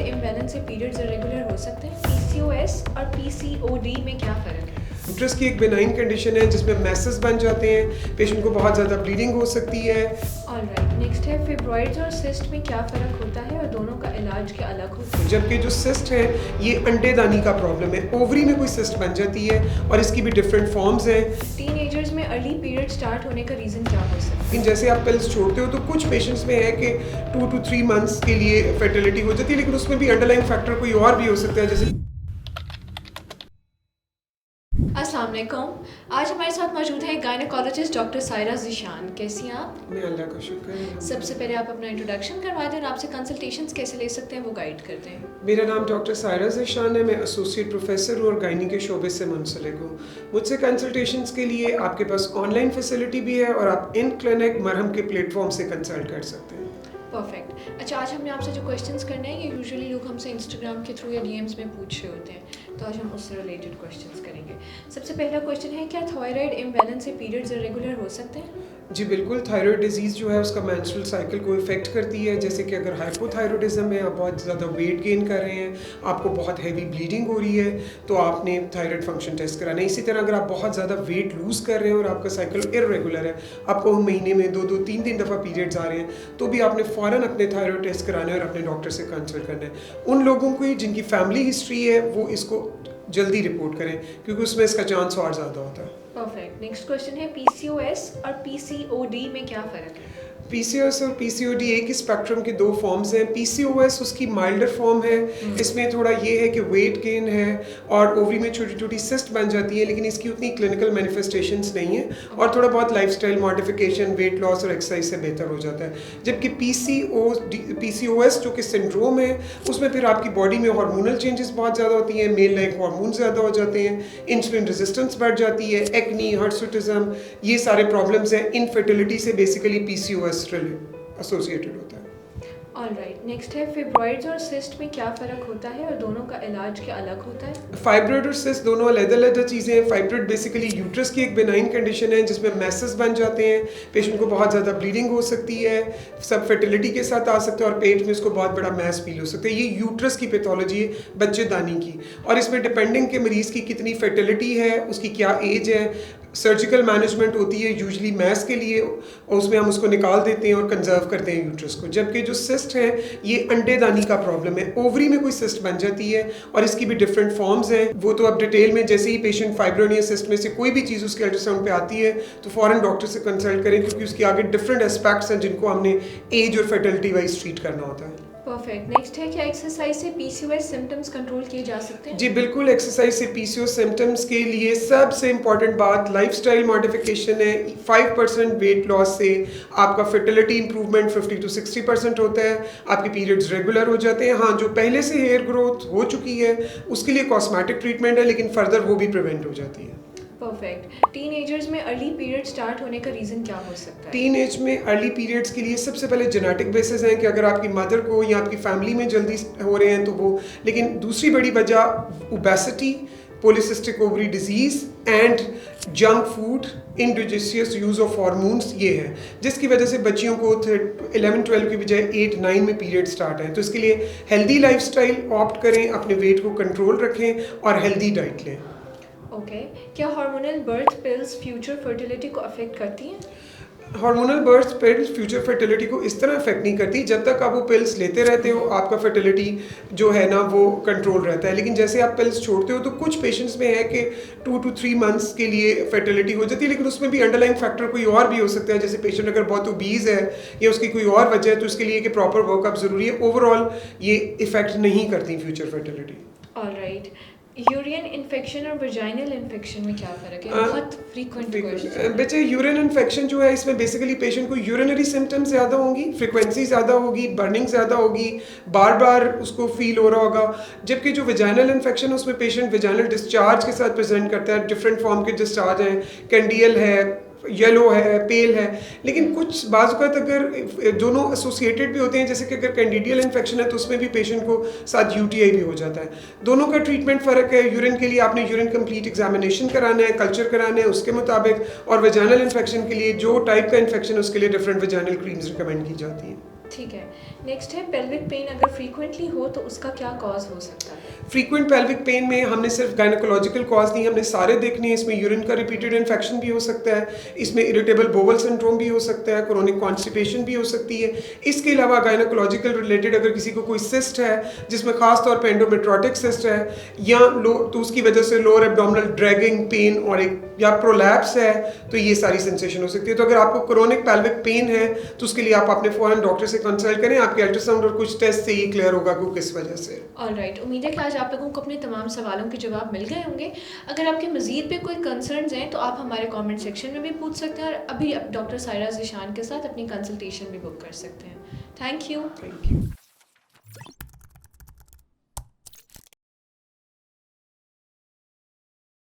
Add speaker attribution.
Speaker 1: Imbalance से periods irregular हो सकते हैं। पीसीओएस और पीसीओडी में क्या फ़र्क है?
Speaker 2: यूट्रस की एक बेनाइन कंडीशन है जिसमें मैसेस बन जाते हैं, पेशेंट को बहुत ज़्यादा ब्लीडिंग हो सकती है।
Speaker 1: ऑलराइट, नेक्स्ट है फिब्रॉइड्स और सिस्ट में क्या फ़र्क होता है और दोनों का इलाज क्या अलग होता है?
Speaker 2: जबकि जो सिस्ट है ये अंडेदानी का प्रॉब्लम है, ओवरी में कोई सिस्ट बन जाती है और इसकी भी डिफरेंट फॉर्म्स हैं।
Speaker 1: टीनेजर्स में अर्ली पीरियड स्टार्ट होने का रीज़न क्या हो सकता है?
Speaker 2: लेकिन जैसे आप पिल्स छोड़ते हो तो कुछ पेशेंट्स में है कि 2 to 3 मंथ्स के लिए फर्टिलिटी हो जाती है, लेकिन उसमें भी अंडरलाइंग फैक्टर कोई और भी हो सकता है जैसे।
Speaker 1: अस्सलाम वालेकुम। आज हमारे साथ मौजूद है गायनेकोलॉजिस्ट डॉक्टर सायरा ज़ीशान। कैसी हैं आप?
Speaker 2: मैं अल्लाह का शुक्र है।
Speaker 1: सबसे पहले आप अपना इंट्रोडक्शन करवा दें और आपसे कंसल्टेशंस कैसे ले सकते हैं वो गाइड करते हैं।
Speaker 2: मेरा नाम डॉक्टर सायरा ज़ीशान है, मैं एसोसिएट प्रोफेसर हूँ और गायनी के शोबे से मुंसलिक हूँ। मुझसे कंसल्टेशंस के लिए आपके पास ऑनलाइन फैसिलिटी भी है और आप इन क्लिनिक मरहम के प्लेटफॉर्म से कंसल्ट कर सकते हैं।
Speaker 1: परफेक्ट। अच्छा, आज हमने आपसे जो क्वेश्चंस करने हैं ये यूजुअली लोग हमसे इंस्टाग्राम के थ्रू या डीएम्स में पूछ रहे होते हैं, तो आज हम उससे रिलेटेड क्वेश्चंस करेंगे। सबसे पहला क्वेश्चन है, क्या थायराइड इम्बैलेंस से पीरियड्स इरेगुलर हो सकते हैं?
Speaker 2: जी बिल्कुल, थायराइड डिजीज़ जो है उसका मेंस्ट्रुअल साइकिल को इफ़ेक्ट करती है। जैसे कि अगर हाइपोथायराइडिज्म है, आप बहुत ज़्यादा वेट गेन कर रहे हैं, आपको बहुत हैवी ब्लीडिंग हो रही है, तो आपने थायराइड फंक्शन टेस्ट कराना है। इसी तरह अगर आप बहुत ज़्यादा वेट लूज़ कर रहे हैं और आपका साइकिल इर्रेगुलर है, आपको महीने में 2-2, 3-3 दफ़ा पीरियड्स आ रहे हैं, तो भी आपने फ़ौरन अपने थायराइड टेस्ट कराना है और अपने डॉक्टर से कंसल्ट करना है। उन लोगों को जिनकी फैमिली हिस्ट्री है वो इसको जल्दी रिपोर्ट करें क्योंकि उसमें इसका चांस और ज़्यादा होता है।
Speaker 1: परफेक्ट। नेक्स्ट क्वेश्चन है, पीसीओएस और पीसीओडी में क्या फ़र्क है?
Speaker 2: पीसीओएस और पीसीओडी एक ही स्पेक्ट्रम के दो फॉर्म्स हैं। पीसीओएस उसकी माइल्डर फॉर्म है, इसमें थोड़ा ये है कि वेट गेन है और ओवरी में छोटी छोटी सिस्ट बन जाती है, लेकिन इसकी उतनी क्लिनिकल मैनिफेस्टेशंस नहीं है और थोड़ा बहुत लाइफस्टाइल मॉडिफिकेशन, वेट लॉस और एक्सरसाइज से बेहतर हो जाता है। जबकि पीसीओएस जो कि सिंड्रोम है उसमें फिर आपकी बॉडी में हार्मोनल चेंजेस बहुत ज़्यादा होती हैं, मेल लाइक हार्मोन ज़्यादा हो जाते हैं, इंसुलिन रेजिस्टेंस बढ़ जाती है, एक्नी, हर्सुटिज्म, ये सारे प्रॉब्लम्स हैं। इनफर्टिलिटी से बेसिकली पीसीओएस एसोसिएटेड होता है।
Speaker 1: ऑलराइट, नेक्स्ट है, फिब्रॉइड्स और सिस्ट में क्या फ़र्क होता है और दोनों का इलाज क्या अलग होता है?
Speaker 2: फाइब्रॉइड और सिस्ट दोनों अलग-अलग चीज़ें हैं। फाइब्रॉइड बेसिकली यूट्रस की एक बेनाइन कंडीशन है जिसमें मैसेस बन जाते हैं, पेशेंट को बहुत ज़्यादा ब्लीडिंग हो सकती है, सब फर्टिलिटी के साथ आ सकते हैं और पेट में उसको बहुत बड़ा मैस फील हो सकता है। ये यूट्रस की पैथोलॉजी है, बच्चेदानी की, और इसमें डिपेंडिंग के मरीज़ की कितनी फर्टिलिटी है, उसकी क्या एज है, सर्जिकल मैनेजमेंट होती है यूजुअली मैस के लिए और उसमें हम उसको निकाल देते हैं और कंजर्व करते हैं यूट्रस को। जबकि जो सिस्ट है ये अंडेदानी का प्रॉब्लम है, ओवरी में कोई सिस्ट बन जाती है और इसकी भी डिफरेंट फॉर्म्स हैं। वो तो अब डिटेल में जैसे ही पेशेंट फाइब्रॉइड या सिस्ट में से कोई भी चीज़ उसके अल्ट्रासाउंड पे आती है तो फ़ौरन डॉक्टर से कंसल्ट करें क्योंकि उसके आगे डिफरेंट एस्पेक्ट्स हैं जिनको हमने एज और फर्टिलिटी वाइज ट्रीट करना होता है।
Speaker 1: परफेक्ट। नेक्स्ट है, क्या एक्सरसाइज से पीसीओएस सिम्टम्स कंट्रोल किए जा सकते हैं?
Speaker 2: जी बिल्कुल, एक्सरसाइज से पीसीओएस सिम्टम्स के लिए सबसे इम्पॉर्टेंट बात लाइफस्टाइल मॉडिफिकेशन है। 5% वेट लॉस से आपका फर्टिलिटी इंप्रूवमेंट 50 to 60% होता है, आपके पीरियड्स रेगुलर हो जाते हैं। हाँ, जो पहले से हेयर ग्रोथ हो चुकी है उसके लिए कॉस्मेटिक ट्रीटमेंट है, लेकिन फर्दर वो भी प्रिवेंट हो जाती है।
Speaker 1: परफेक्ट। टीनेजर्स में अर्ली पीरियड स्टार्ट होने का रीज़न क्या हो सकता है?
Speaker 2: टीन एज में अर्ली पीरियड्स के लिए सबसे पहले जेनेटिक बेसिस हैं कि अगर आपकी मदर को या आपकी फैमिली में जल्दी हो रहे हैं तो वो, लेकिन दूसरी बड़ी वजह obesity, polycystic ovary disease and junk food, injudicious use of hormones, ये है जिसकी वजह से बच्चियों को 11-12 की बजाय 8-9 में पीरियड स्टार्ट है। तो इसके लिए हेल्दी लाइफस्टाइल ऑप्ट करें, अपने वेट को कंट्रोल रखें और हेल्दी डाइट लें।
Speaker 1: ओके, क्या hormonal birth pills future fertility को अफेक्ट करती हैं?
Speaker 2: Hormonal birth pills future fertility को इस तरह अफेक्ट नहीं करती, जब तक आप वो पिल्स लेते रहते हो आपका फर्टिलिटी जो है ना वो कंट्रोल रहता है। लेकिन जैसे आप पिल्स छोड़ते हो तो कुछ पेशेंट्स में है कि 2 to 3 मंथ्स के लिए फर्टिलिटी हो जाती है, लेकिन उसमें भी अंडरलाइंग फैक्टर कोई और भी हो सकता है। जैसे पेशेंट अगर बहुत ओबीज है या उसकी कोई और वजह है तो उसके लिए कि प्रॉपर वर्कअप ज़रूरी है। ओवरऑल ये इफेक्ट नहीं करती future fertility.
Speaker 1: Alright, urine infection और वजाइनल इन्फेक्शन में क्या फ़र्क है? बहुत फ्रीक्वेंट क्वेश्चन।
Speaker 2: बच्चे यूरिन इन्फेक्शन जो है इसमें बेसिकली पेशेंट को यूरिनरी सिम्टम्स ज़्यादा होंगी, फ्रीक्वेंसी ज़्यादा होगी, बर्निंग ज़्यादा होगी, बार बार उसको फील हो रहा होगा। जबकि जो वजाइनल इन्फेक्शन है उसमें पेशेंट वजाइनल डिस्चार्ज के साथ प्रेजेंट करता है। डिफरेंट फॉर्म के डिस्चार्ज हैं, कैंडियल है, येलो है, पेल है, लेकिन कुछ बाज़ अगर दोनों एसोसिएटेड भी होते हैं, जैसे कि अगर कैंडिडियल इन्फेक्शन है तो उसमें भी पेशेंट को साथ यूटीआई भी हो जाता है। दोनों का ट्रीटमेंट फ़र्क है। यूरिन के लिए आपने यूरिन कंप्लीट एग्जामिनेशन कराना है, कल्चर कराना है उसके मुताबिक, और वजाइनल इन्फेक्शन के लिए जो टाइप का इन्फेक्शन है उसके लिए डिफरेंट वजाइनल क्रीम्स रिकमेंड की जाती हैं।
Speaker 1: ठीक है। नेक्स्ट है पेल्विक पेन अगर फ्रीक्वेंटली हो तो उसका क्या कॉज हो सकता है?
Speaker 2: फ्रीक्वेंट पेल्विक पेन में हमने सिर्फ गायनोकोलॉजिकल कॉज नहीं, हमने सारे देखने हैं। इसमें यूरिन का रिपीटेड इन्फेक्शन भी हो सकता है, इसमें इरिटेबल बोवल सिंड्रोम भी हो सकता है, क्रोनिक कॉन्स्टिपेशन भी हो सकती है। इसके अलावा गायनोकोलॉजिकल रिलेटेड अगर किसी को कोई सिस्ट है जिसमें खास तौर पर एंडोमेट्रोटिक सिस्ट है या तो उसकी वजह से लोअर एब्डोमिनल ड्रैगिंग पेन और एक या प्रोलैप्स है, तो ये सारी सेंसेशन हो सकती है। तो अगर आपको क्रोनिक पेल्विक पेन है तो उसके लिए आप अपने फौरन डॉक्टर से कंसल्ट करें। आपके अल्ट्रासाउंड और कुछ टेस्ट से ये क्लियर होगा कि किस वजह से।
Speaker 1: ऑलराइट, उम्मीद है कि आज आप लोगों को अपने तमाम सवालों के जवाब मिल गए होंगे। अगर आपके मज़ीद पे कोई कंसर्न्स हैं तो आप हमारे कमेंट सेक्शन में भी पूछ सकते हैं और अभी डॉक्टर सायरा ज़ीशान के साथ अपनी कंसल्टेशन भी बुक कर सकते हैं। Thank you.